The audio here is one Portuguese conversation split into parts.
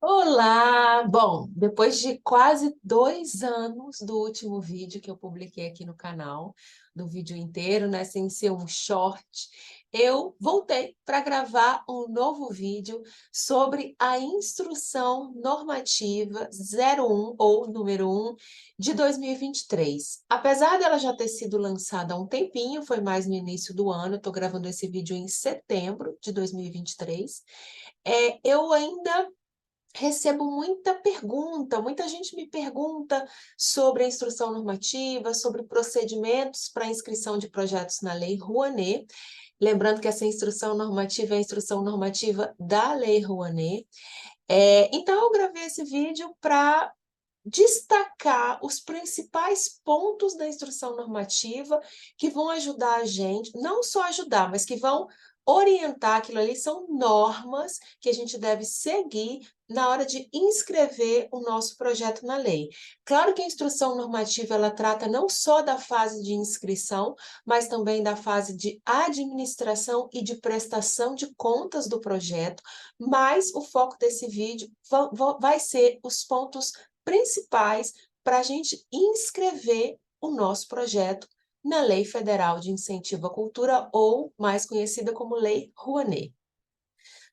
Olá! Bom, depois de quase 2 anos do último vídeo que eu publiquei aqui no canal, do vídeo inteiro, né, sem ser um short, eu voltei para gravar um novo vídeo sobre a Instrução Normativa 01, ou número 1, de 2023. Apesar dela já ter sido lançada há um tempinho, foi mais no início do ano, eu estou gravando esse vídeo em setembro de 2023, eu ainda recebo muita pergunta, muita gente me pergunta sobre a instrução normativa, sobre procedimentos para inscrição de projetos na Lei Rouanet. Lembrando que essa instrução normativa é a instrução normativa da Lei Rouanet. Então, eu gravei esse vídeo para destacar os principais pontos da instrução normativa que vão ajudar a gente, não só ajudar, mas que vão orientar. Aquilo ali são normas que a gente deve seguir na hora de inscrever o nosso projeto na lei. Claro que a instrução normativa ela trata não só da fase de inscrição, mas também da fase de administração e de prestação de contas do projeto, mas o foco desse vídeo vai ser os pontos principais para a gente inscrever o nosso projeto na Lei Federal de Incentivo à Cultura, ou mais conhecida como Lei Rouanet.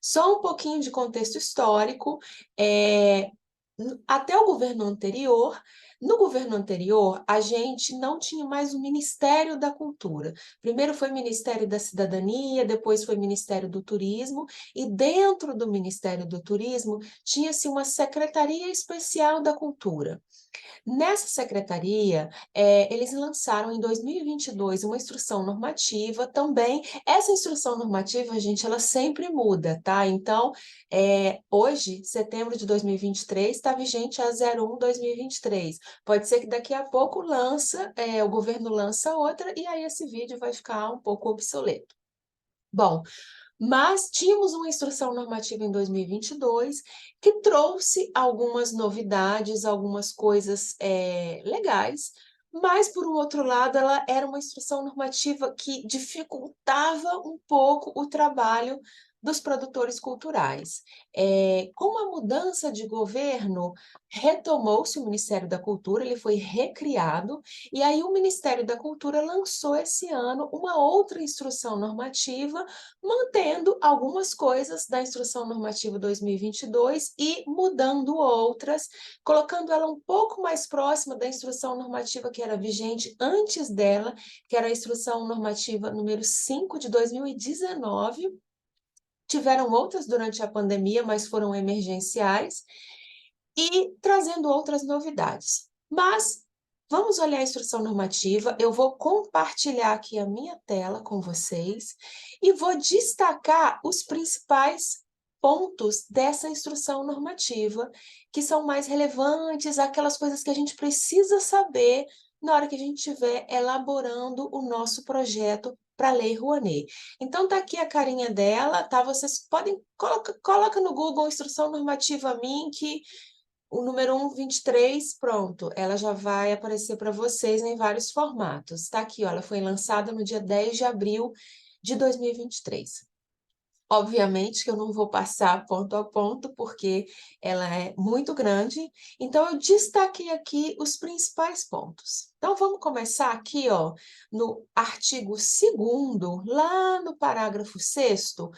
Só um pouquinho de contexto histórico, até o governo anterior, no governo anterior, a gente não tinha mais o Ministério da Cultura. Primeiro foi o Ministério da Cidadania, depois foi o Ministério do Turismo, e dentro do Ministério do Turismo tinha-se uma Secretaria Especial da Cultura. Nessa secretaria, eles lançaram em 2022 uma instrução normativa também. Essa instrução normativa, gente, ela sempre muda, tá? Então, hoje, setembro de 2023, está vigente a 01/2023. Pode ser que daqui a pouco o governo lança outra, e aí esse vídeo vai ficar um pouco obsoleto. Bom, mas tínhamos uma instrução normativa em 2022 que trouxe algumas novidades, algumas coisas legais, mas, por um outro lado, ela era uma instrução normativa que dificultava um pouco o trabalho dos produtores culturais. Com a mudança de governo, retomou-se o Ministério da Cultura, ele foi recriado, e aí o Ministério da Cultura lançou esse ano uma outra instrução normativa, mantendo algumas coisas da Instrução Normativa 2022 e mudando outras, colocando ela um pouco mais próxima da Instrução Normativa que era vigente antes dela, que era a Instrução Normativa número 5 de 2019. Tiveram outras durante a pandemia, mas foram emergenciais, e trazendo outras novidades. Mas vamos olhar a instrução normativa. Eu vou compartilhar aqui a minha tela com vocês e vou destacar os principais pontos dessa instrução normativa, que são mais relevantes, aquelas coisas que a gente precisa saber na hora que a gente estiver elaborando o nosso projeto para a Lei Rouanet. Então, tá aqui a carinha dela, tá? Vocês podem, coloca no Google Instrução Normativa MIN, que o número 123, pronto, ela já vai aparecer para vocês em vários formatos. Está aqui, ó, ela foi lançada no dia 10 de abril de 2023. Obviamente que eu não vou passar ponto a ponto, porque ela é muito grande, então eu destaquei aqui os principais pontos. Então vamos começar aqui, ó, no artigo 2º, lá no parágrafo 6º,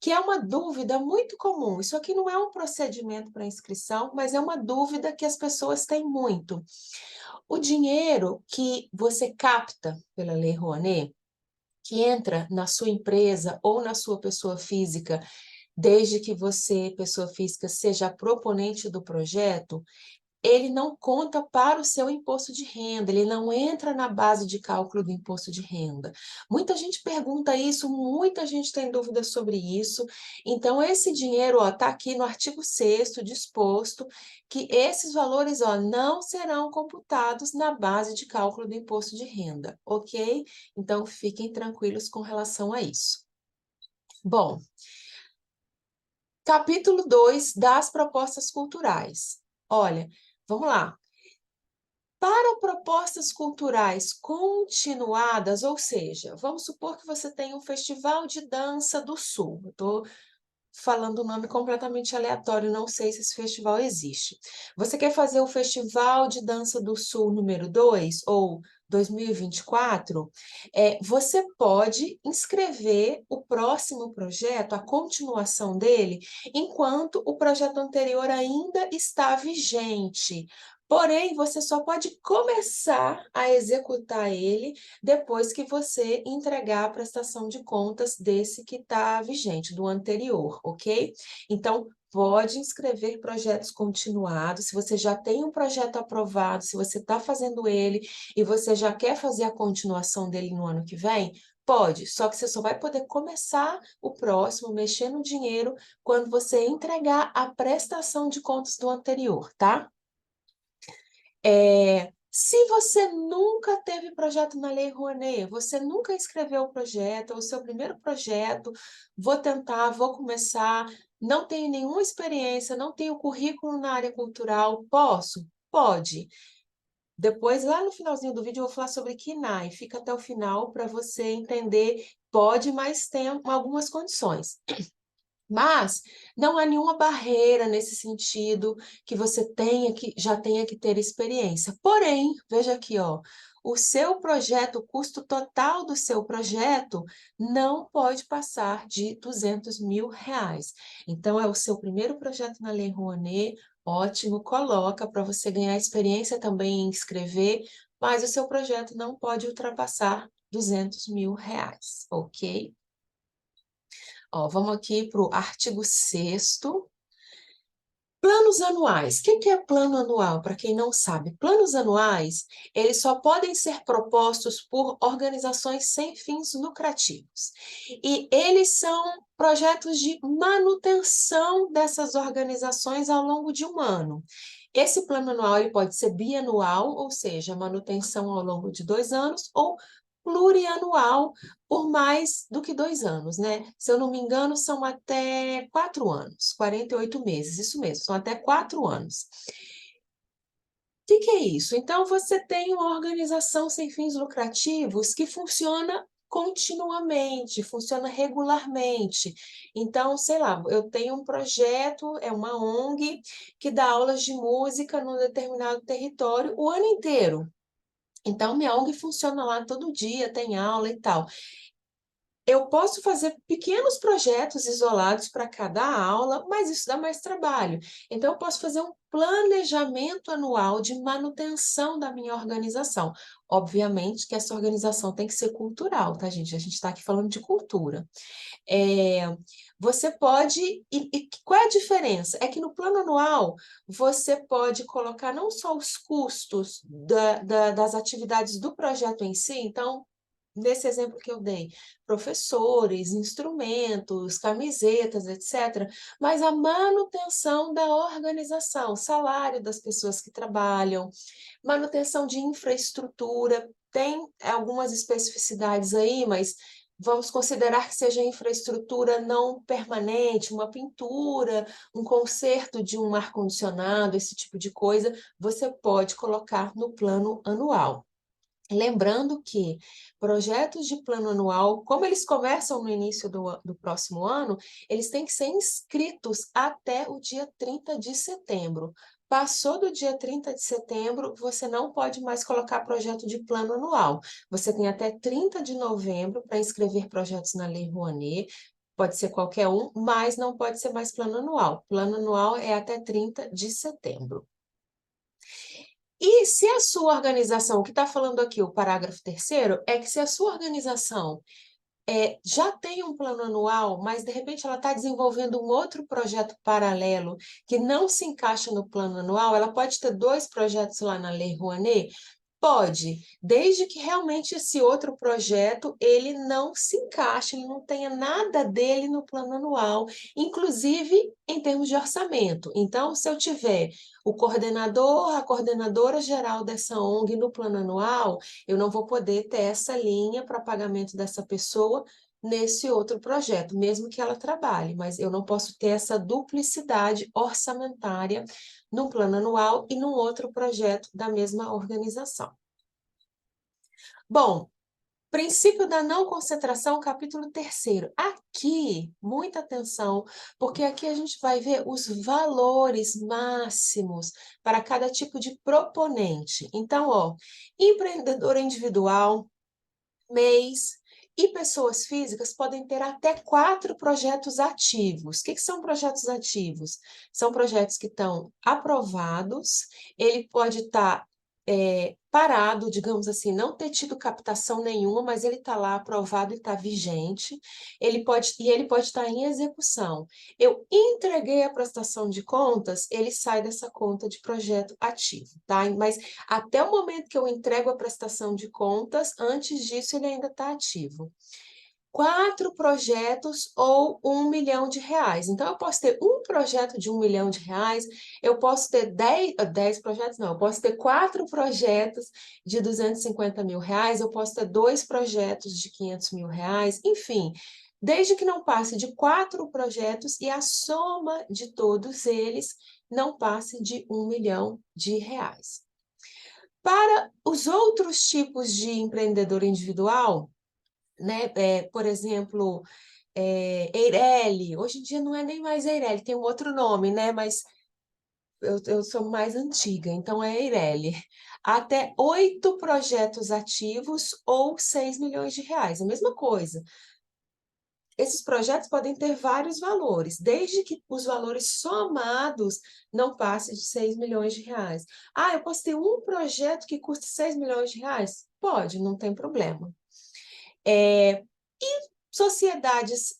que é uma dúvida muito comum. Isso aqui não é um procedimento para inscrição, mas é uma dúvida que as pessoas têm muito. O dinheiro que você capta pela Lei Rouanet, que entra na sua empresa ou na sua pessoa física, desde que você, pessoa física, seja a proponente do projeto, ele não conta para o seu imposto de renda, ele não entra na base de cálculo do imposto de renda. Muita gente pergunta isso, muita gente tem dúvidas sobre isso. Então, esse dinheiro está aqui no artigo 6º, disposto que esses valores não serão computados na base de cálculo do imposto de renda, ok? Então, fiquem tranquilos com relação a isso. Bom, capítulo 2 das propostas culturais. Olha, vamos lá. Para propostas culturais continuadas, ou seja, vamos supor que você tem um festival de dança do Sul. Eu estou falando o nome completamente aleatório, não sei se esse festival existe. Você quer fazer o Festival de Dança do Sul número 2 ou 2024? Você pode inscrever o próximo projeto, a continuação dele, enquanto o projeto anterior ainda está vigente. Porém, você só pode começar a executar ele depois que você entregar a prestação de contas desse que está vigente, do anterior, ok? Então, pode inscrever projetos continuados. Se você já tem um projeto aprovado, se você está fazendo ele e você já quer fazer a continuação dele no ano que vem, pode, só que você só vai poder começar o próximo, mexer no dinheiro, quando você entregar a prestação de contas do anterior, tá? Se você nunca teve projeto na Lei Rouanet, você nunca escreveu o projeto, é o seu primeiro projeto, vou tentar, vou começar, não tenho nenhuma experiência, não tenho currículo na área cultural, posso? Pode. Depois, lá no finalzinho do vídeo, eu vou falar sobre KINAI, fica até o final para você entender, pode, mas tem algumas condições. Mas não há nenhuma barreira nesse sentido que você já tenha que ter experiência. Porém, veja aqui, ó, o seu projeto, o custo total do seu projeto não pode passar de R$ 200.000. Então, é o seu primeiro projeto na Lei Rouanet, ótimo, coloca para você ganhar experiência também em escrever, mas o seu projeto não pode ultrapassar R$ 200.000, ok? Ó, vamos aqui para o artigo 6º. Planos anuais. O que é plano anual? Para quem não sabe, planos anuais, eles só podem ser propostos por organizações sem fins lucrativos. E eles são projetos de manutenção dessas organizações ao longo de um ano. Esse plano anual ele pode ser bianual, ou seja, manutenção ao longo de 2 anos, ou plurianual, por mais do que 2 anos, né? Se eu não me engano, são até 4 anos, 48 meses, isso mesmo, são até 4 anos. O que é isso? Então, você tem uma organização sem fins lucrativos que funciona continuamente, funciona regularmente. Então, sei lá, eu tenho um projeto, é uma ONG, que dá aulas de música num determinado território o ano inteiro. Então, minha ONG funciona lá todo dia, tem aula e tal. Eu posso fazer pequenos projetos isolados para cada aula, mas isso dá mais trabalho. Então, eu posso fazer um planejamento anual de manutenção da minha organização. Obviamente que essa organização tem que ser cultural, tá, gente? A gente está aqui falando de cultura. Você pode... qual é a diferença? É que no plano anual, você pode colocar não só os custos das atividades do projeto em si, então, nesse exemplo que eu dei, professores, instrumentos, camisetas, etc., mas a manutenção da organização, salário das pessoas que trabalham, manutenção de infraestrutura, tem algumas especificidades aí, mas vamos considerar que seja infraestrutura não permanente, uma pintura, um conserto de um ar-condicionado, esse tipo de coisa, você pode colocar no plano anual. Lembrando que projetos de plano anual, como eles começam no início do próximo ano, eles têm que ser inscritos até o dia 30 de setembro. Passou do dia 30 de setembro, você não pode mais colocar projeto de plano anual. Você tem até 30 de novembro para inscrever projetos na Lei Rouanet, pode ser qualquer um, mas não pode ser mais plano anual. Plano anual é até 30 de setembro. E se a sua organização, o que está falando aqui, o parágrafo 3º, é que se a sua organização já tem um plano anual, mas de repente ela está desenvolvendo um outro projeto paralelo que não se encaixa no plano anual, ela pode ter 2 projetos lá na Lei Rouanet? Pode, desde que realmente esse outro projeto ele não se encaixe, ele não tenha nada dele no plano anual, inclusive em termos de orçamento. Então, se eu tiver o coordenador, a coordenadora geral dessa ONG no plano anual, eu não vou poder ter essa linha para pagamento dessa pessoa nesse outro projeto, mesmo que ela trabalhe, mas eu não posso ter essa duplicidade orçamentária num plano anual e num outro projeto da mesma organização. Bom, Princípio da não concentração, capítulo 3º. Aqui, muita atenção, porque aqui a gente vai ver os valores máximos para cada tipo de proponente. Então, ó, empreendedor individual, mês e pessoas físicas podem ter até 4 projetos ativos. O que são projetos ativos? São projetos que estão aprovados, ele pode estar parado, digamos assim, não ter tido captação nenhuma, mas ele está lá aprovado e está vigente, ele pode estar em execução. Eu entreguei a prestação de contas, ele sai dessa conta de projeto ativo, tá? Mas até o momento que eu entrego a prestação de contas, antes disso ele ainda está ativo. 4 projetos ou R$ 1 milhão. Então, eu posso ter um projeto de R$ 1 milhão, eu posso ter 10 projetos, não, eu posso ter 4 projetos de R$ 250 mil, eu posso ter 2 projetos de R$ 500 mil, enfim, desde que não passe de 4 projetos e a soma de todos eles não passe de R$ 1 milhão. Para os outros tipos de empreendedor individual, né, por exemplo, Eireli, hoje em dia não é nem mais Eireli, tem um outro nome, né, mas eu sou mais antiga, então é Eireli. Até 8 projetos ativos ou R$ 6 milhões, a mesma coisa. Esses projetos podem ter vários valores, desde que os valores somados não passem de R$ 6 milhões. Ah, eu posso ter um projeto que custa R$ 6 milhões? Pode, não tem problema. E sociedades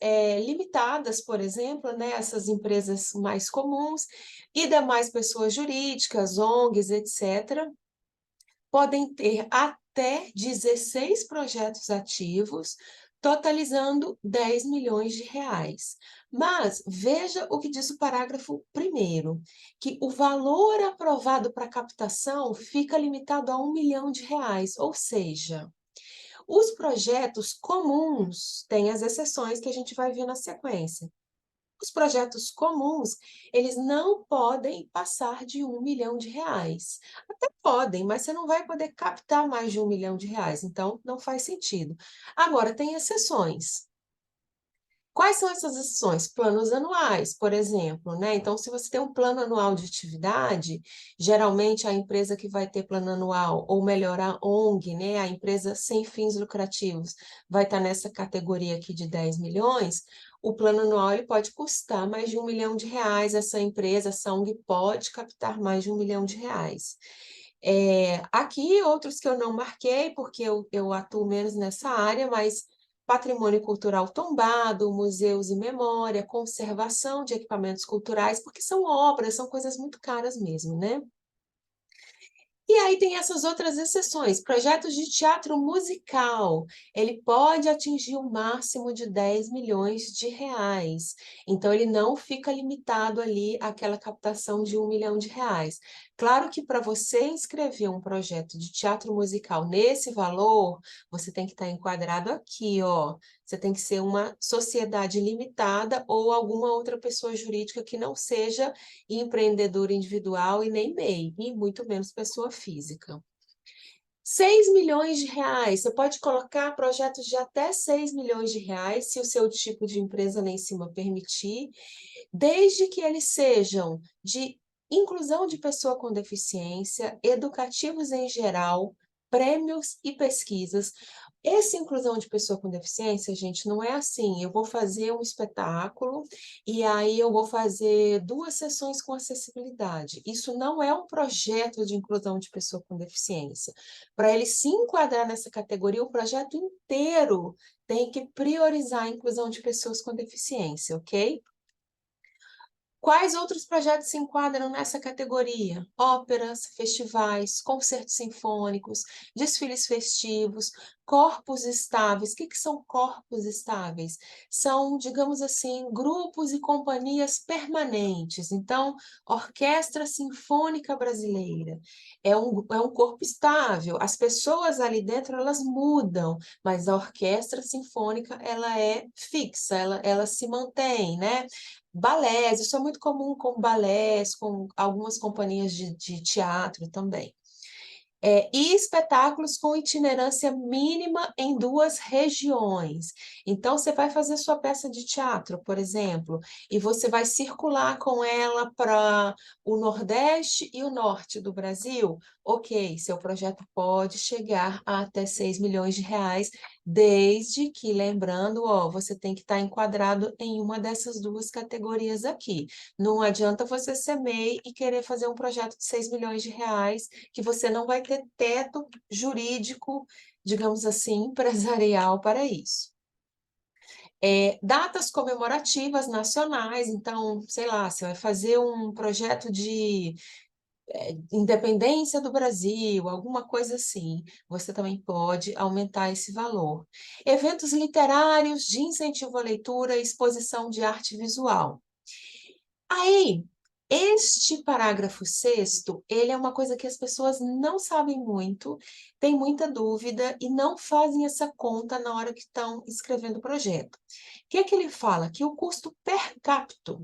limitadas, por exemplo, né, essas empresas mais comuns, e demais pessoas jurídicas, ONGs, etc., podem ter até 16 projetos ativos, totalizando R$ 10 milhões. Mas veja o que diz o parágrafo 1º, que o valor aprovado para captação fica limitado a R$ 1 milhão, ou seja, os projetos comuns têm as exceções que a gente vai ver na sequência. Os projetos comuns, eles não podem passar de R$ 1 milhão. Até podem, mas você não vai poder captar mais de R$ 1 milhão, então não faz sentido. Agora, tem exceções. Quais são essas exceções? Planos anuais, por exemplo, né? Então, se você tem um plano anual de atividade, geralmente a empresa que vai ter plano anual, ou melhor, a ONG, né? A empresa sem fins lucrativos, vai estar nessa categoria aqui de 10 milhões, o plano anual ele pode custar mais de R$ 1 milhão, essa empresa, essa ONG pode captar mais de R$ 1 milhão. Aqui, outros que eu não marquei, porque eu atuo menos nessa área, mas patrimônio cultural tombado, museus e memória, conservação de equipamentos culturais, porque são obras, são coisas muito caras mesmo, né? E aí tem essas outras exceções, projetos de teatro musical, ele pode atingir o máximo de R$ 10 milhões, então ele não fica limitado ali àquela captação de R$ 1 milhão. Claro que para você inscrever um projeto de teatro musical nesse valor, você tem que estar enquadrado aqui, ó. Você tem que ser uma sociedade limitada ou alguma outra pessoa jurídica que não seja empreendedor individual e nem MEI, e muito menos pessoa física. R$ 6 milhões, você pode colocar projetos de até R$ 6 milhões, se o seu tipo de empresa lá em cima permitir, desde que eles sejam de inclusão de pessoa com deficiência, educativos em geral, prêmios e pesquisas. Essa inclusão de pessoa com deficiência, gente, não é assim, eu vou fazer um espetáculo e aí eu vou fazer 2 sessões com acessibilidade. Isso não é um projeto de inclusão de pessoa com deficiência. Para ele se enquadrar nessa categoria, o projeto inteiro tem que priorizar a inclusão de pessoas com deficiência, ok? Quais outros projetos se enquadram nessa categoria? Óperas, festivais, concertos sinfônicos, desfiles festivos, corpos estáveis. O que são corpos estáveis? São, digamos assim, grupos e companhias permanentes. Então, Orquestra Sinfônica Brasileira é um corpo estável. As pessoas ali dentro, elas mudam, mas a Orquestra Sinfônica, ela é fixa, ela se mantém, né? Balés, isso é muito comum com balés, com algumas companhias de teatro também. E espetáculos com itinerância mínima em 2 regiões. Então, você vai fazer sua peça de teatro, por exemplo, e você vai circular com ela para o Nordeste e o Norte do Brasil. Ok, seu projeto pode chegar a até 6 milhões de reais, desde que, lembrando, ó, você tem que estar enquadrado em uma dessas 2 categorias aqui. Não adianta você ser MEI e querer fazer um projeto de 6 milhões de reais que você não vai ter teto jurídico, digamos assim, empresarial para isso. Datas comemorativas nacionais, então, sei lá, você vai fazer um projeto de independência do Brasil, alguma coisa assim, você também pode aumentar esse valor. Eventos literários de incentivo à leitura e exposição de arte visual. Aí, este parágrafo 6º, ele é uma coisa que as pessoas não sabem muito, têm muita dúvida e não fazem essa conta na hora que estão escrevendo o projeto. O que é que ele fala? Que o custo per capita,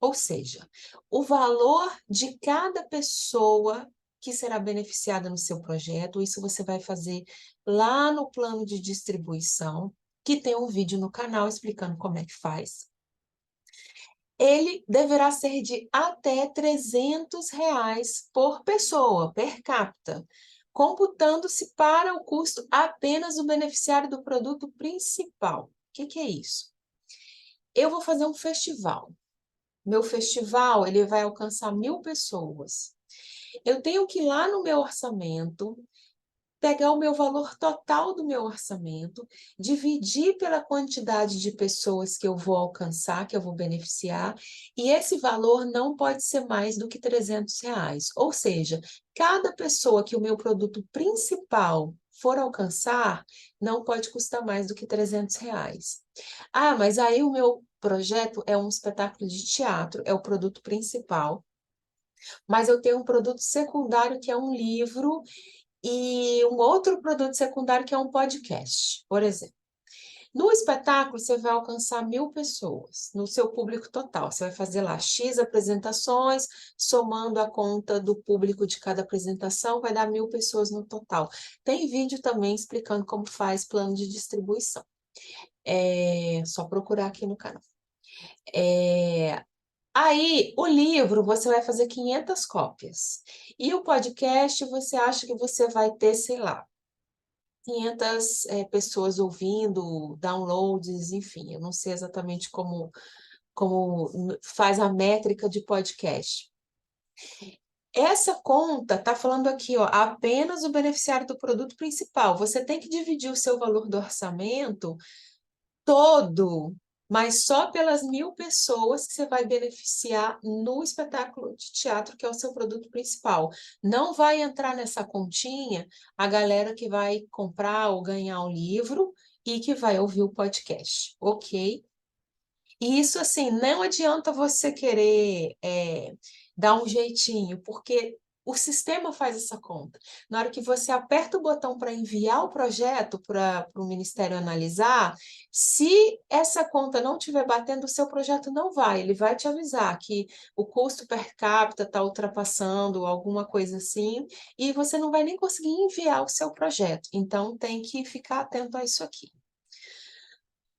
ou seja, o valor de cada pessoa que será beneficiada no seu projeto, isso você vai fazer lá no plano de distribuição, que tem um vídeo no canal explicando como é que faz. Ele deverá ser de até R$ 300 por pessoa, per capita, computando-se para o custo apenas o beneficiário do produto principal. O que é isso? Eu vou fazer um festival. Meu festival ele vai alcançar 1.000 pessoas. Eu tenho que ir lá no meu orçamento, pegar o meu valor total do meu orçamento, dividir pela quantidade de pessoas que eu vou alcançar, que eu vou beneficiar, e esse valor não pode ser mais do que R$ 300. Ou seja, cada pessoa que o meu produto principal for alcançar, não pode custar mais do que R$ 300. Ah, mas aí o meu projeto é um espetáculo de teatro, é o produto principal, mas eu tenho um produto secundário que é um livro e um outro produto secundário que é um podcast, por exemplo. No espetáculo, você vai alcançar 1.000 pessoas, no seu público total. Você vai fazer lá X apresentações, somando a conta do público de cada apresentação, vai dar 1.000 pessoas no total. Tem vídeo também explicando como faz plano de distribuição. É só procurar aqui no canal. Aí, o livro, você vai fazer 500 cópias. E o podcast, você acha que você vai ter, sei lá, 500 pessoas ouvindo, downloads, enfim, eu não sei exatamente como faz a métrica de podcast. Essa conta está falando aqui, ó, apenas o beneficiário do produto principal. Você tem que dividir o seu valor do orçamento todo, mas só pelas 1.000 pessoas que você vai beneficiar no espetáculo de teatro, que é o seu produto principal. Não vai entrar nessa continha a galera que vai comprar ou ganhar o livro e que vai ouvir o podcast, ok? E isso, assim, não adianta você querer dar um jeitinho, porque o sistema faz essa conta. Na hora que você aperta o botão para enviar o projeto para o Ministério analisar, se essa conta não estiver batendo, o seu projeto não vai. Ele vai te avisar que o custo per capita está ultrapassando alguma coisa assim, e você não vai nem conseguir enviar o seu projeto. Então, tem que ficar atento a isso aqui.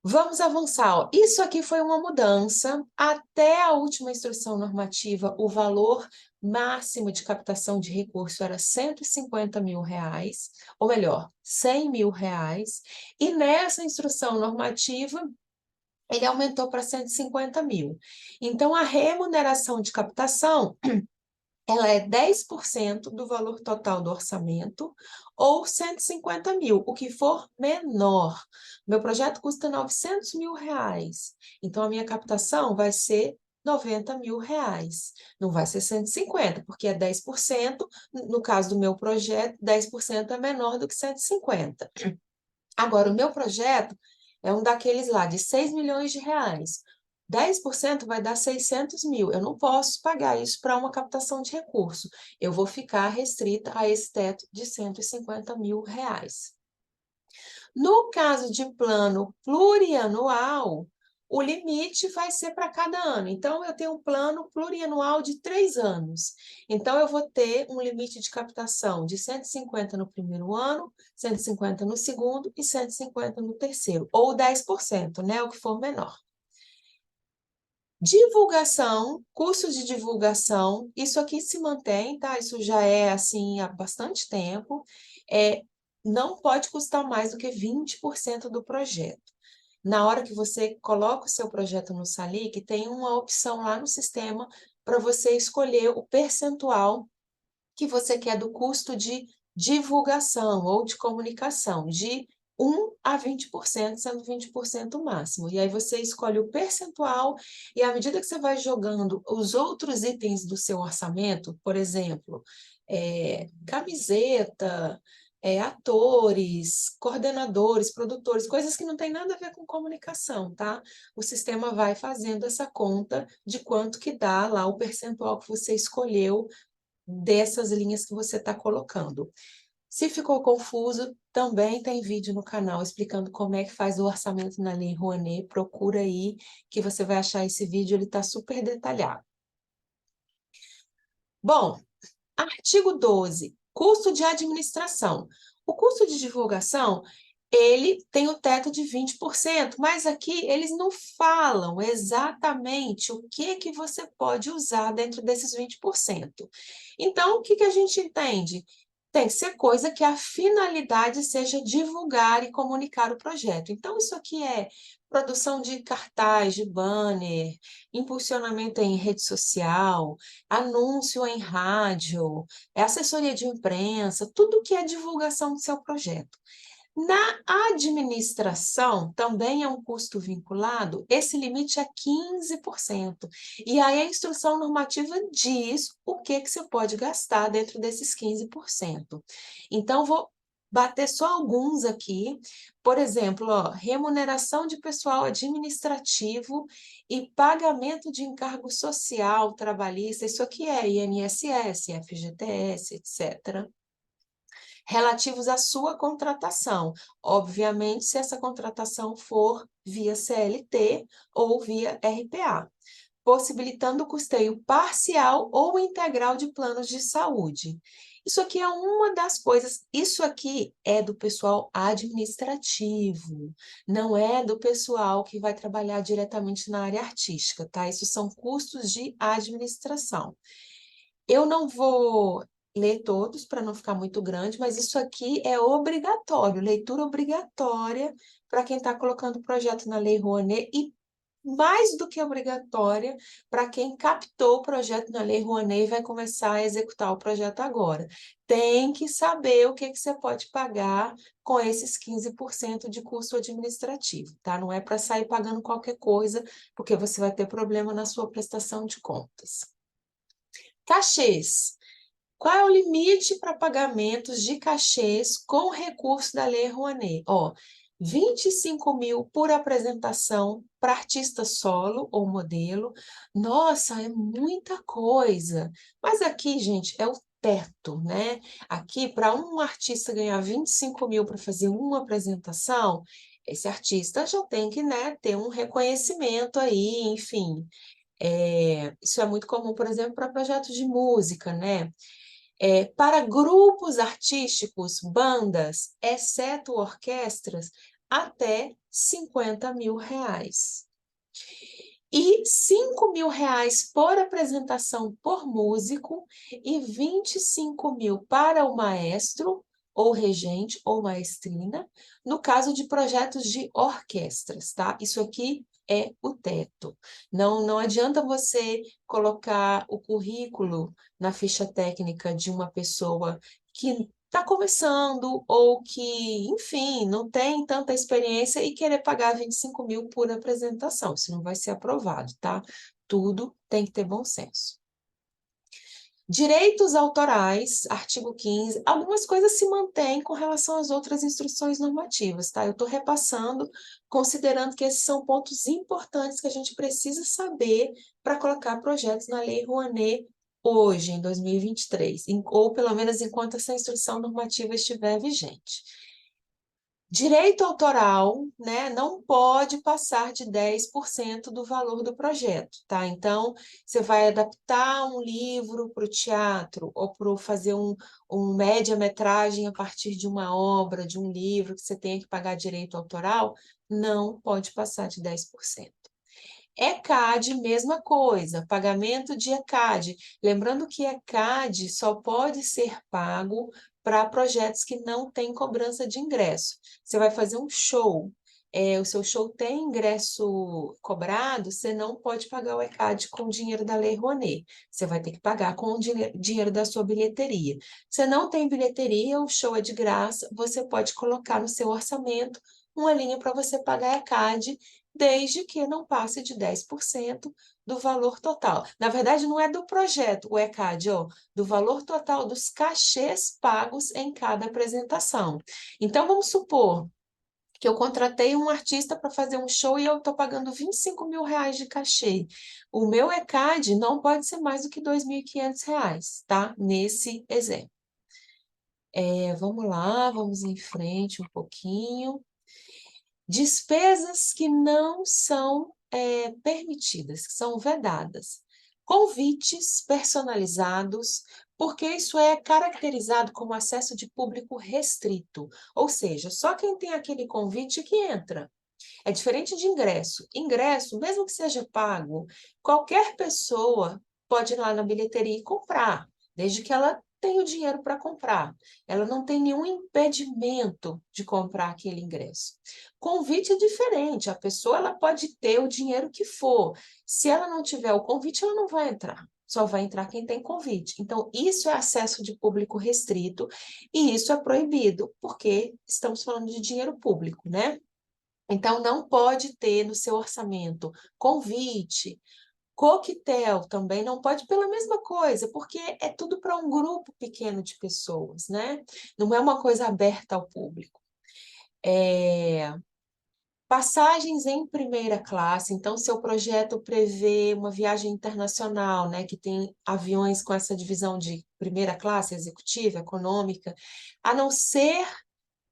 Vamos avançar. Ó. Isso aqui foi uma mudança. Até a última instrução normativa, o valor máximo de captação de recurso era R$ 150 mil, ou melhor, R$ 100 mil. E nessa instrução normativa, ele aumentou para 150 mil. Então, a remuneração de captação ela é 10% do valor total do orçamento ou 150 mil, o que for menor. Meu projeto custa R$ 900 mil, então a minha captação vai ser R$ 90 mil, não vai ser 150, porque é 10%, no caso do meu projeto, 10% é menor do que 150. Agora, o meu projeto é um daqueles lá de 6 milhões de reais. 10% vai dar 600 mil. Eu não posso pagar isso para uma captação de recurso. Eu vou ficar restrita a esse teto de 150 mil reais. No caso de plano plurianual, o limite vai ser para cada ano. Então, eu tenho um plano plurianual de 3 anos. Então, eu vou ter um limite de captação de 150 no primeiro ano, 150 no segundo e 150 no terceiro, ou 10%, né, o que for menor. Divulgação, custo de divulgação, isso aqui se mantém, tá? Isso já é assim há bastante tempo. Não pode custar mais do que 20% do projeto. Na hora que você coloca o seu projeto no Salic, tem uma opção lá no sistema para você escolher o percentual que você quer do custo de divulgação ou de comunicação, de 1 a 20%, sendo 20% o máximo. E aí você escolhe o percentual e à medida que você vai jogando os outros itens do seu orçamento, por exemplo, camiseta, atores, coordenadores, produtores, coisas que não tem nada a ver com comunicação, tá? O sistema vai fazendo essa conta de quanto que dá lá o percentual que você escolheu dessas linhas que você está colocando. Se ficou confuso, também tem vídeo no canal explicando como é que faz o orçamento na Lei Rouanet. Procura aí que você vai achar esse vídeo, ele está super detalhado. Bom, artigo 12, custo de administração. O custo de divulgação, ele tem o teto de 20%, mas aqui eles não falam exatamente o que você pode usar dentro desses 20%. Então, o que a gente entende? Tem que ser coisa que a finalidade seja divulgar e comunicar o projeto. Então, isso aqui é produção de cartaz, de banner, impulsionamento em rede social, anúncio em rádio, assessoria de imprensa, tudo que é divulgação do seu projeto. Na administração, também é um custo vinculado, esse limite é 15%. E aí a instrução normativa diz o que você pode gastar dentro desses 15%. Então, vou bater só alguns aqui. Por exemplo, remuneração de pessoal administrativo e pagamento de encargo social, trabalhista, isso aqui é INSS, FGTS, etc., relativos à sua contratação. Obviamente, se essa contratação for via CLT ou via RPA, possibilitando o custeio parcial ou integral de planos de saúde. Isso aqui é uma das coisas, isso aqui é do pessoal administrativo, não é do pessoal que vai trabalhar diretamente na área artística, tá? Isso são custos de administração. Eu não vou ler todos para não ficar muito grande, mas isso aqui é obrigatório, leitura obrigatória para quem está colocando o projeto na Lei Rouanet e mais do que obrigatória para quem captou o projeto na Lei Rouanet e vai começar a executar o projeto agora. Tem que saber o que você pode pagar com esses 15% de custo administrativo, tá? Não é para sair pagando qualquer coisa, porque você vai ter problema na sua prestação de contas. Cachês. Qual é o limite para pagamentos de cachês com recurso da Lei Rouanet? 25 mil por apresentação para artista solo ou modelo. Nossa, é muita coisa. Mas aqui, gente, é o teto, né? Aqui, para um artista ganhar 25 mil para fazer uma apresentação, esse artista já tem que, né, ter um reconhecimento aí, enfim. Isso é muito comum, por exemplo, para projetos de música, né? Para grupos artísticos, bandas, exceto orquestras, até 50 mil reais. E 5 mil reais por apresentação por músico e 25 mil para o maestro, ou regente, ou maestrina, no caso de projetos de orquestras, tá? Isso aqui é o teto. Não adianta você colocar o currículo na ficha técnica de uma pessoa que está começando ou que, enfim, não tem tanta experiência e querer pagar 25 mil por apresentação. Isso não vai ser aprovado, tá? Tudo tem que ter bom senso. Direitos autorais, artigo 15, algumas coisas se mantêm com relação às outras instruções normativas, tá? Eu estou repassando, considerando que esses são pontos importantes que a gente precisa saber para colocar projetos na Lei Rouanet hoje, em 2023, ou pelo menos enquanto essa instrução normativa estiver vigente. Direito autoral, né, não pode passar de 10% do valor do projeto, tá? Então, você vai adaptar um livro para o teatro ou para fazer um média-metragem a partir de uma obra, de um livro que você tenha que pagar direito autoral, não pode passar de 10%. ECAD, mesma coisa, pagamento de ECAD. Lembrando que ECAD só pode ser pago para projetos que não têm cobrança de ingresso. Você vai fazer um show, o seu show tem ingresso cobrado, você não pode pagar o ECAD com o dinheiro da Lei Rouanet. Você vai ter que pagar com o dinheiro da sua bilheteria. Você não tem bilheteria, o show é de graça, você pode colocar no seu orçamento uma linha para você pagar ECAD, desde que não passe de 10% do valor total. Na verdade, não é do projeto, o ECAD, do valor total dos cachês pagos em cada apresentação. Então, vamos supor que eu contratei um artista para fazer um show e eu estou pagando 25 mil reais de cachê. O meu ECAD não pode ser mais do que 2.500 reais, tá? Nesse exemplo. Vamos lá, vamos em frente um pouquinho. Despesas que não são permitidas, que são vedadas. Convites personalizados, porque isso é caracterizado como acesso de público restrito, ou seja, só quem tem aquele convite que entra. É diferente de ingresso. Ingresso, mesmo que seja pago, qualquer pessoa pode ir lá na bilheteria e comprar, desde que ela tenha o dinheiro para comprar. Ela não tem nenhum impedimento de comprar aquele ingresso. Convite é diferente. A pessoa ela pode ter o dinheiro que for. Se ela não tiver o convite, ela não vai entrar. Só vai entrar quem tem convite. Então, isso é acesso de público restrito e isso é proibido, porque estamos falando de dinheiro público, né? Então, não pode ter no seu orçamento convite, coquetel também não pode pela mesma coisa, porque é tudo para um grupo pequeno de pessoas, né? Não é uma coisa aberta ao público. Passagens em primeira classe, então seu projeto prevê uma viagem internacional, né, que tem aviões com essa divisão de primeira classe, executiva, econômica, a não ser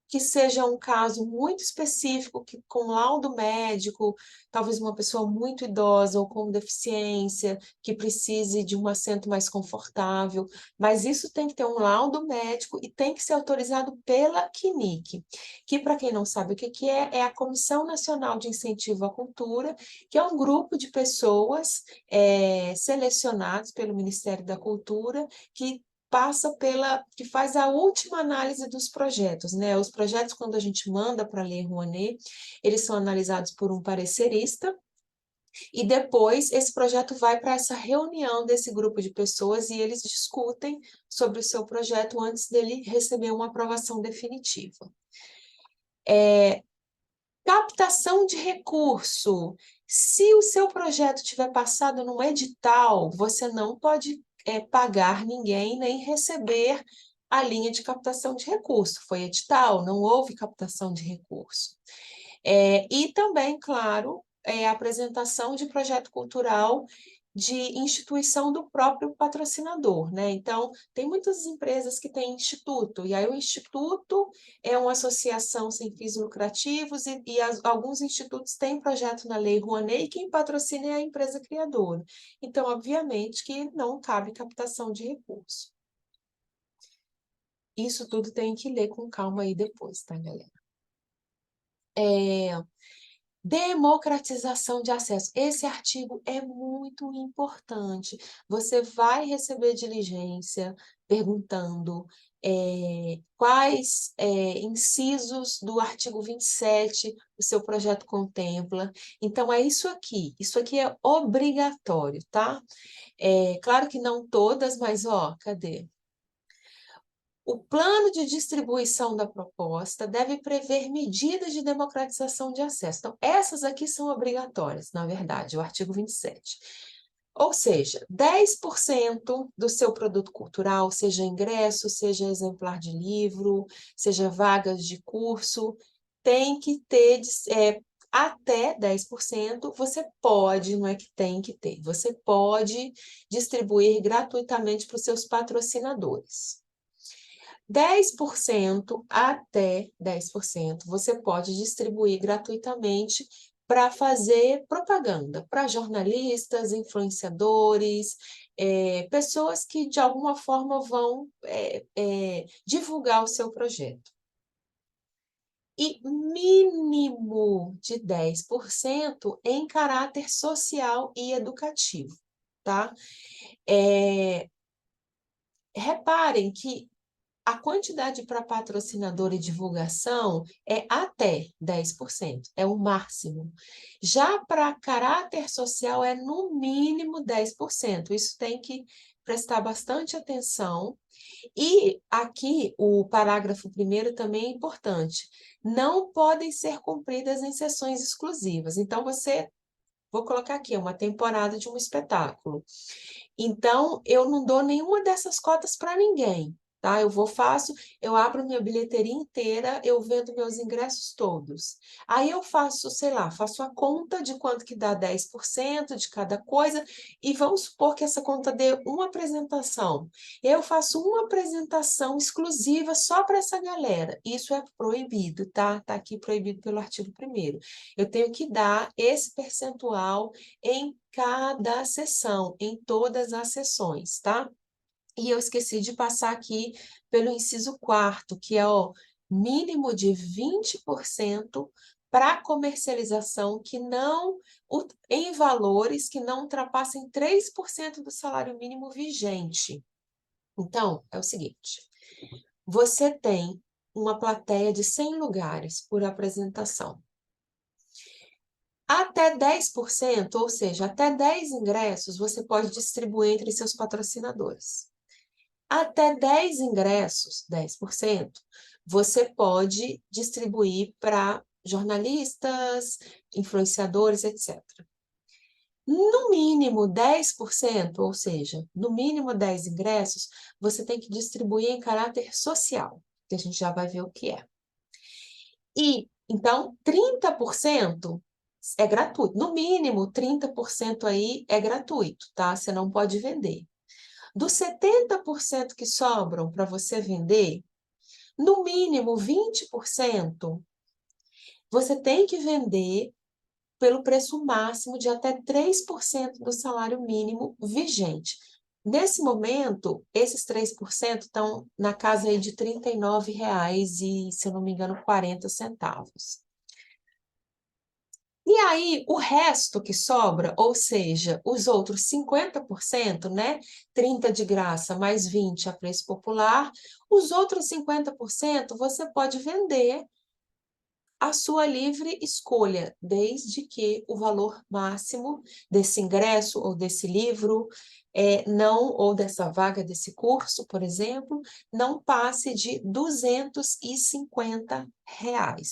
que seja um caso muito específico, que com laudo médico, talvez uma pessoa muito idosa ou com deficiência, que precise de um assento mais confortável, mas isso tem que ter um laudo médico e tem que ser autorizado pela CNIC, que para quem não sabe o que é a Comissão Nacional de Incentivo à Cultura, que é um grupo de pessoas selecionados pelo Ministério da Cultura, que faz a última análise dos projetos, né? Os projetos, quando a gente manda para a Lei Rouanet, eles são analisados por um parecerista, e depois esse projeto vai para essa reunião desse grupo de pessoas e eles discutem sobre o seu projeto antes dele receber uma aprovação definitiva. Captação de recurso. Se o seu projeto tiver passado num edital, você não pode pagar ninguém nem receber a linha de captação de recurso. Foi edital, não houve captação de recurso. E também, claro, a apresentação de projeto cultural de instituição do próprio patrocinador, né? Então, tem muitas empresas que têm instituto, e aí o instituto é uma associação sem fins lucrativos, e alguns institutos têm projeto na Lei Rouanet, e quem patrocina é a empresa criadora. Então, obviamente que não cabe captação de recurso. Isso tudo tem que ler com calma aí depois, tá, galera? Democratização de acesso. Esse artigo é muito importante. Você vai receber diligência perguntando quais incisos do artigo 27 o seu projeto contempla. Então, é isso aqui. Isso aqui é obrigatório, tá? Claro que não todas, mas, cadê? O plano de distribuição da proposta deve prever medidas de democratização de acesso. Então, essas aqui são obrigatórias, na verdade, o artigo 27. Ou seja, 10% do seu produto cultural, seja ingresso, seja exemplar de livro, seja vagas de curso, tem que ter até 10%, você pode, não é que tem que ter, você pode distribuir gratuitamente para os seus patrocinadores. 10% até 10% você pode distribuir gratuitamente para fazer propaganda para jornalistas, influenciadores, pessoas que de alguma forma vão divulgar o seu projeto. E mínimo de 10% em caráter social e educativo, tá? Reparem que a quantidade para patrocinador e divulgação é até 10%, é o máximo. Já para caráter social é no mínimo 10%. Isso tem que prestar bastante atenção. E aqui o parágrafo 1º também é importante. Não podem ser cumpridas em sessões exclusivas. Então, vou colocar aqui, uma temporada de um espetáculo. Então, eu não dou nenhuma dessas cotas para ninguém, tá? Eu abro minha bilheteria inteira, eu vendo meus ingressos todos. Aí eu faço, sei lá, faço a conta de quanto que dá 10% de cada coisa, e vamos supor que essa conta dê uma apresentação. Eu faço uma apresentação exclusiva só para essa galera. Isso é proibido, tá? Tá aqui proibido pelo artigo 1º. Eu tenho que dar esse percentual em cada sessão, em todas as sessões, tá? E eu esqueci de passar aqui pelo inciso 4º, que é o mínimo de 20% para comercialização que não, em valores que não ultrapassem 3% do salário mínimo vigente. Então, é o seguinte, você tem uma plateia de 100 lugares por apresentação. Até 10%, ou seja, até 10 ingressos, você pode distribuir entre seus patrocinadores. Até 10 ingressos, 10%, você pode distribuir para jornalistas, influenciadores, etc. No mínimo 10%, ou seja, no mínimo 10 ingressos, você tem que distribuir em caráter social, que a gente já vai ver o que é. E, então, 30% é gratuito. No mínimo, 30% aí é gratuito, tá? Você não pode vender. Dos 70% que sobram para você vender, no mínimo 20%, você tem que vender pelo preço máximo de até 3% do salário mínimo vigente. Nesse momento, esses 3% estão na casa aí de R$ 39,00 e, se eu não me engano, 40 centavos. E aí, o resto que sobra, ou seja, os outros 50%, né? 30 de graça mais 20 a preço popular, os outros 50% você pode vender a sua livre escolha, desde que o valor máximo desse ingresso ou desse livro, não, ou dessa vaga desse curso, por exemplo, não passe de R$ 250.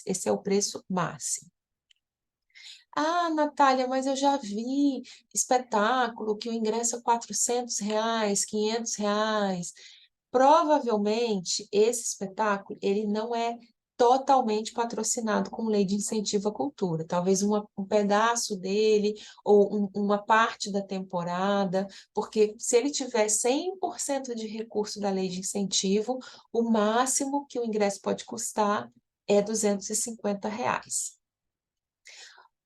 Esse é o preço máximo. Ah, Natália, mas eu já vi espetáculo que o ingresso é R$ 400,00, R$ 500,00. Provavelmente, esse espetáculo ele não é totalmente patrocinado com lei de incentivo à cultura. Talvez um pedaço dele ou uma parte da temporada, porque se ele tiver 100% de recurso da lei de incentivo, o máximo que o ingresso pode custar é R$ 250,00.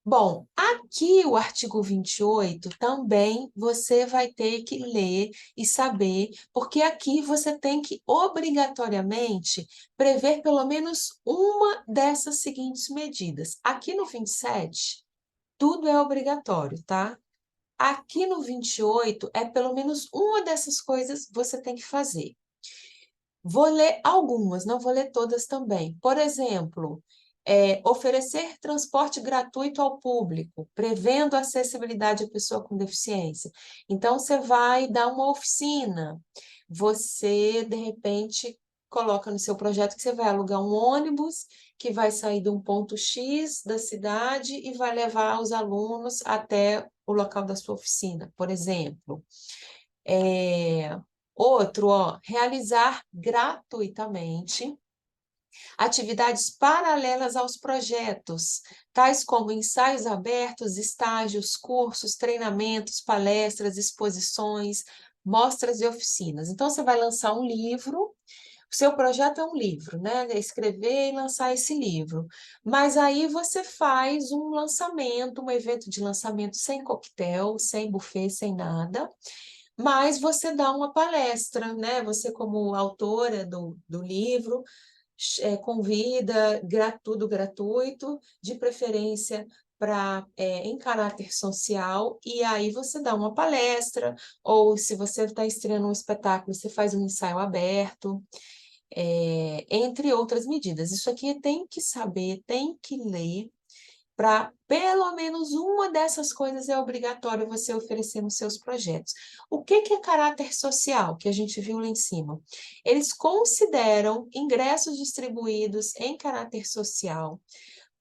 Bom, aqui o artigo 28 também você vai ter que ler e saber, porque aqui você tem que obrigatoriamente prever pelo menos uma dessas seguintes medidas. Aqui no 27, tudo é obrigatório, tá? Aqui no 28, é pelo menos uma dessas coisas você tem que fazer. Vou ler algumas, não vou ler todas também. Por exemplo, oferecer transporte gratuito ao público, prevendo a acessibilidade à pessoa com deficiência. Então, você vai dar uma oficina, você, de repente, coloca no seu projeto que você vai alugar um ônibus que vai sair de um ponto X da cidade e vai levar os alunos até o local da sua oficina, por exemplo. Outro, realizar gratuitamente atividades paralelas aos projetos, tais como ensaios abertos, estágios, cursos, treinamentos, palestras, exposições, mostras e oficinas. Então, você vai lançar um livro, O seu projeto é um livro, né? É escrever e lançar esse livro. Mas aí você faz um lançamento, um evento de lançamento sem coquetel, sem buffet, sem nada, mas você dá uma palestra, né? Você, como autora do livro, convida, tudo gratuito, de preferência em caráter social, e aí você dá uma palestra, ou se você está estreando um espetáculo, você faz um ensaio aberto, entre outras medidas. Isso aqui tem que saber, tem que ler, para pelo menos uma dessas coisas é obrigatório você oferecer nos seus projetos. O que é caráter social, que a gente viu lá em cima? Eles consideram ingressos distribuídos em caráter social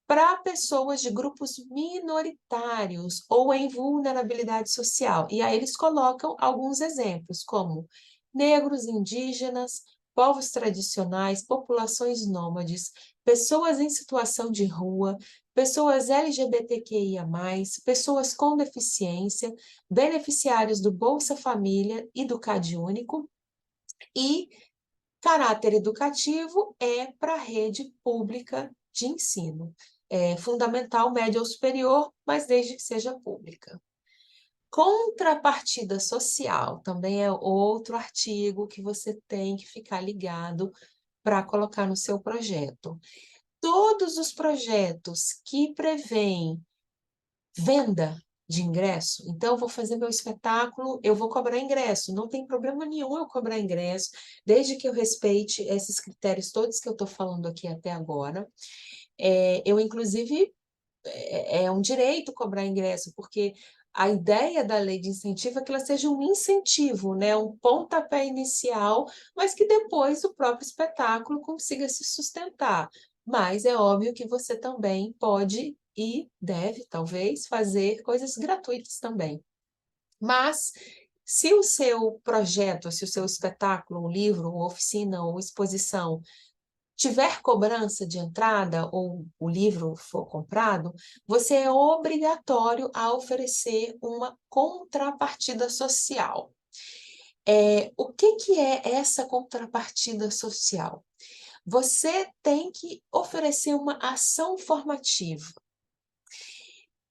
para pessoas de grupos minoritários ou em vulnerabilidade social. E aí eles colocam alguns exemplos, como negros, indígenas, povos tradicionais, populações nômades, pessoas em situação de rua, pessoas LGBTQIA+, pessoas com deficiência, beneficiários do Bolsa Família e do CadÚnico, e caráter educativo é para a rede pública de ensino. Fundamental, média ou superior, mas desde que seja pública. Contrapartida social também é outro artigo que você tem que ficar ligado para colocar no seu projeto. Todos os projetos que prevêem venda de ingresso, então eu vou fazer meu espetáculo, eu vou cobrar ingresso, não tem problema nenhum eu cobrar ingresso, desde que eu respeite esses critérios todos que eu estou falando aqui até agora. Eu, inclusive, é um direito cobrar ingresso, porque a ideia da lei de incentivo é que ela seja um incentivo, né? Um pontapé inicial, mas que depois o próprio espetáculo consiga se sustentar. Mas é óbvio que você também pode e deve, talvez, fazer coisas gratuitas também. Mas, se o seu projeto, se o seu espetáculo, um livro, ou oficina, ou exposição tiver cobrança de entrada ou o livro for comprado, você é obrigatório a oferecer uma contrapartida social. O que é essa contrapartida social? Você tem que oferecer uma ação formativa.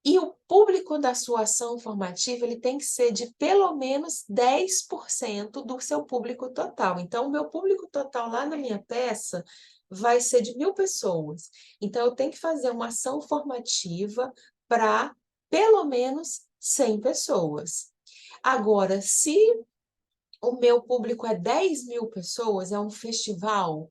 E o público da sua ação formativa ele tem que ser de pelo menos 10% do seu público total. Então, o meu público total lá na minha peça vai ser de 1.000 pessoas. Então, eu tenho que fazer uma ação formativa para pelo menos 100 pessoas. Agora, se o meu público é 10.000 pessoas, é um festival,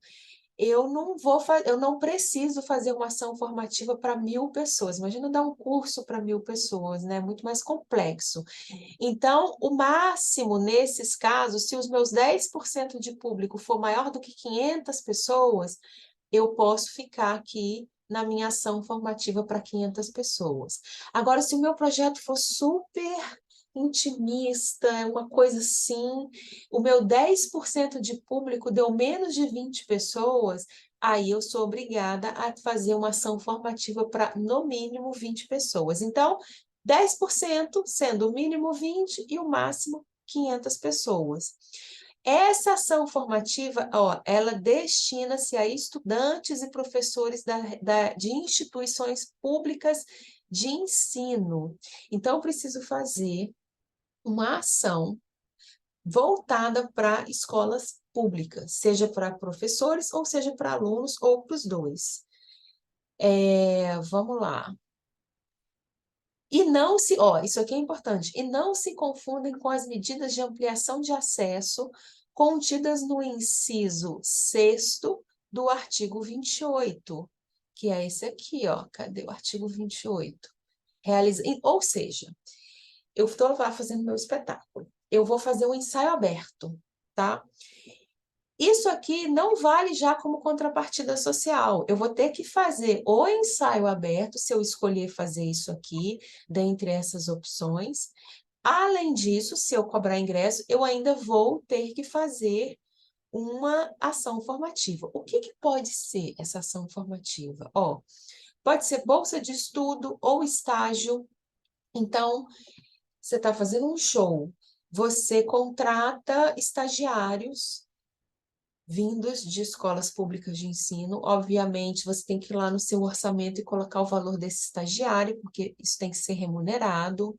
eu não preciso fazer uma ação formativa para 1.000 pessoas. Imagina dar um curso para 1.000 pessoas, né? Muito mais complexo. Então, o máximo nesses casos, se os meus 10% de público for maior do que 500 pessoas, eu posso ficar aqui na minha ação formativa para 500 pessoas. Agora, se o meu projeto for super intimista, uma coisa assim, o meu 10% de público deu menos de 20 pessoas, aí eu sou obrigada a fazer uma ação formativa para, no mínimo, 20 pessoas. Então, 10% sendo o mínimo 20 e o máximo 500 pessoas. Essa ação formativa, ó, ela destina-se a estudantes e professores de instituições públicas de ensino. Então, eu preciso fazer uma ação voltada para escolas públicas, seja para professores, ou seja para alunos, ou para os dois. Vamos lá. E não se, ó, isso aqui é importante, e não se confundem com as medidas de ampliação de acesso contidas no inciso 6º do artigo 28, que é esse aqui, ó, cadê o artigo 28? Ou seja, eu estou lá fazendo meu espetáculo, eu vou fazer um ensaio aberto, tá? Isso aqui não vale já como contrapartida social. Eu vou ter que fazer o ensaio aberto, se eu escolher fazer isso aqui, dentre essas opções. Além disso, se eu cobrar ingresso, eu ainda vou ter que fazer uma ação formativa. O que pode ser essa ação formativa? Ó, pode ser bolsa de estudo ou estágio. Então, você está fazendo um show, você contrata estagiários vindos de escolas públicas de ensino. Obviamente, você tem que ir lá no seu orçamento e colocar o valor desse estagiário, porque isso tem que ser remunerado.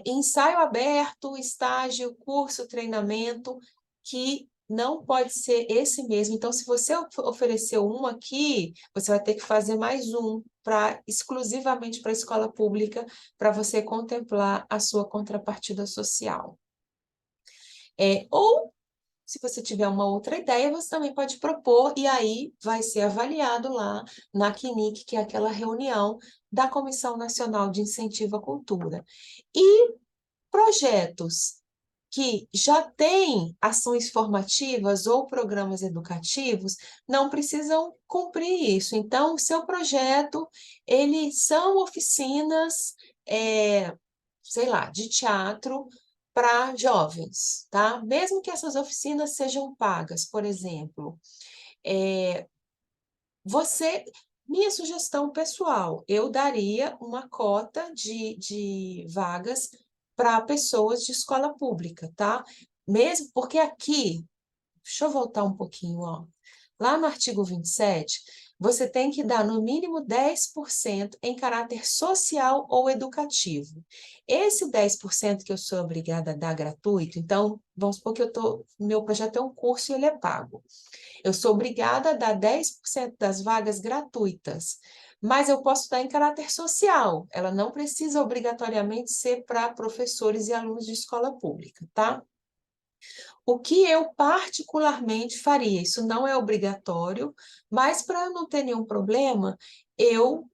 Ensaio aberto, estágio, curso, treinamento, que não pode ser esse mesmo. Então, se você ofereceu um aqui, você vai ter que fazer mais um exclusivamente para a escola pública, para você contemplar a sua contrapartida social. Ou, se você tiver uma outra ideia, você também pode propor, e aí vai ser avaliado lá na CNIC, que é aquela reunião da Comissão Nacional de Incentivo à Cultura. E projetos que já têm ações formativas ou programas educativos não precisam cumprir isso. Então, o seu projeto, eles são oficinas, sei lá, de teatro para jovens, tá? Mesmo que essas oficinas sejam pagas, por exemplo, você, minha sugestão pessoal, eu daria uma cota de vagas para pessoas de escola pública, tá? Mesmo porque aqui, deixa eu voltar um pouquinho, ó. Lá no artigo 27, você tem que dar no mínimo 10% em caráter social ou educativo. Esse 10% que eu sou obrigada a dar gratuito, então, vamos supor que meu projeto é um curso e ele é pago. Eu sou obrigada a dar 10% das vagas gratuitas, mas eu posso dar em caráter social. Ela não precisa obrigatoriamente ser para professores e alunos de escola pública, tá? O que eu particularmente faria, isso não é obrigatório, mas para não ter nenhum problema, eu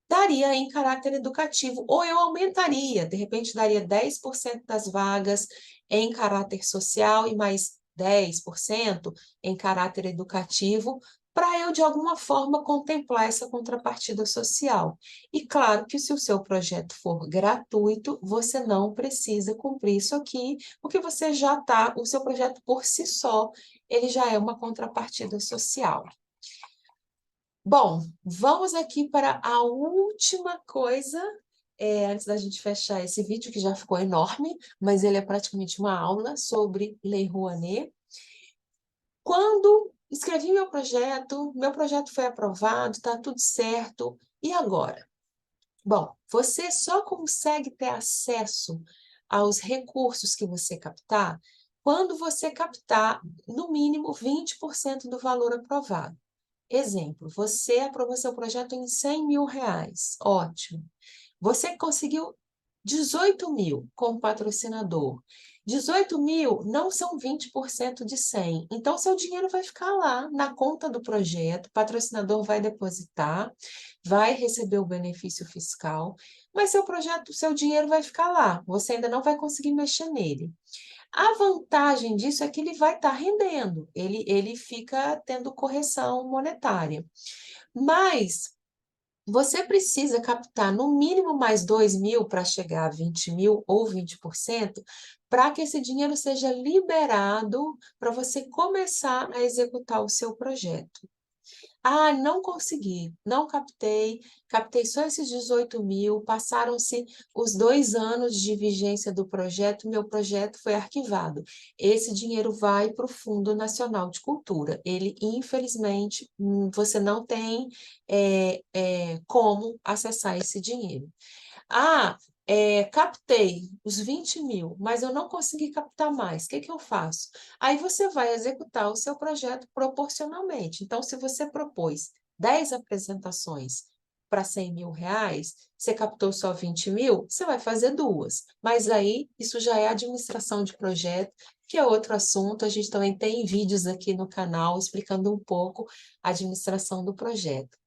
daria em caráter educativo, ou eu aumentaria, de repente daria 10% das vagas em caráter social e mais 10% em caráter educativo, para eu, de alguma forma, contemplar essa contrapartida social. E claro que se o seu projeto for gratuito, você não precisa cumprir isso aqui, porque você já está, o seu projeto por si só, ele já é uma contrapartida social. Bom, vamos aqui para a última coisa, antes da gente fechar esse vídeo, que já ficou enorme, mas ele é praticamente uma aula sobre Lei Rouanet. Quando escrevi meu projeto foi aprovado, está tudo certo, e agora? Bom, você só consegue ter acesso aos recursos que você captar quando você captar, no mínimo, 20% do valor aprovado. Exemplo, você aprovou seu projeto em R$ 100.000, ótimo. Você conseguiu 18 mil como patrocinador. 18 mil não são 20% de 100. Então, seu dinheiro vai ficar lá na conta do projeto, o patrocinador vai depositar, vai receber o benefício fiscal, mas seu projeto, seu dinheiro vai ficar lá, você ainda não vai conseguir mexer nele. A vantagem disso é que ele vai estar rendendo, ele fica tendo correção monetária. Mas você precisa captar no mínimo mais 2 mil para chegar a 20 mil ou 20%, para que esse dinheiro seja liberado para você começar a executar o seu projeto. Ah, não consegui, não captei só esses 18 mil, passaram-se os 2 anos de vigência do projeto, meu projeto foi arquivado. Esse dinheiro vai para o Fundo Nacional de Cultura. Ele, infelizmente, você não tem como acessar esse dinheiro. Ah, captei os 20 mil, mas eu não consegui captar mais. O que que eu faço? Aí você vai executar o seu projeto proporcionalmente. Então, se você propôs 10 apresentações para R$ 100.000, você captou só 20 mil, você vai fazer 2. Mas aí, isso já é administração de projeto, que é outro assunto. A gente também tem vídeos aqui no canal explicando um pouco a administração do projeto.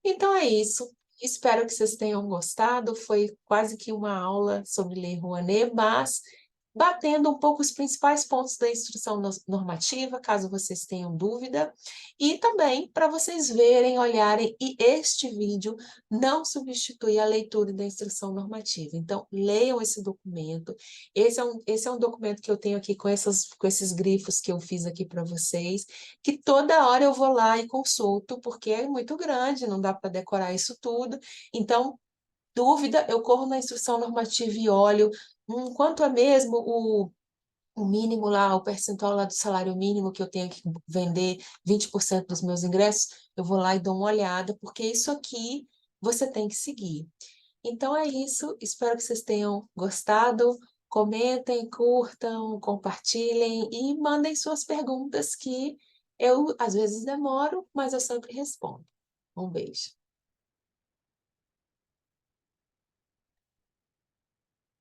Então é isso. Espero que vocês tenham gostado. Foi quase que uma aula sobre Lei Rouanet, mas batendo um pouco os principais pontos da instrução normativa, caso vocês tenham dúvida, e também para vocês verem, olharem, e este vídeo não substitui a leitura da instrução normativa. Então, leiam esse documento. Esse é um documento que eu tenho aqui com esses grifos que eu fiz aqui para vocês, que toda hora eu vou lá e consulto, porque é muito grande, não dá para decorar isso tudo. Então, dúvida, eu corro na instrução normativa e olho quanto é mesmo o mínimo lá, o percentual lá do salário mínimo que eu tenho que vender 20% dos meus ingressos, eu vou lá e dou uma olhada, porque isso aqui você tem que seguir. Então é isso, espero que vocês tenham gostado. Comentem, curtam, compartilhem e mandem suas perguntas que eu às vezes demoro, mas eu sempre respondo. Um beijo.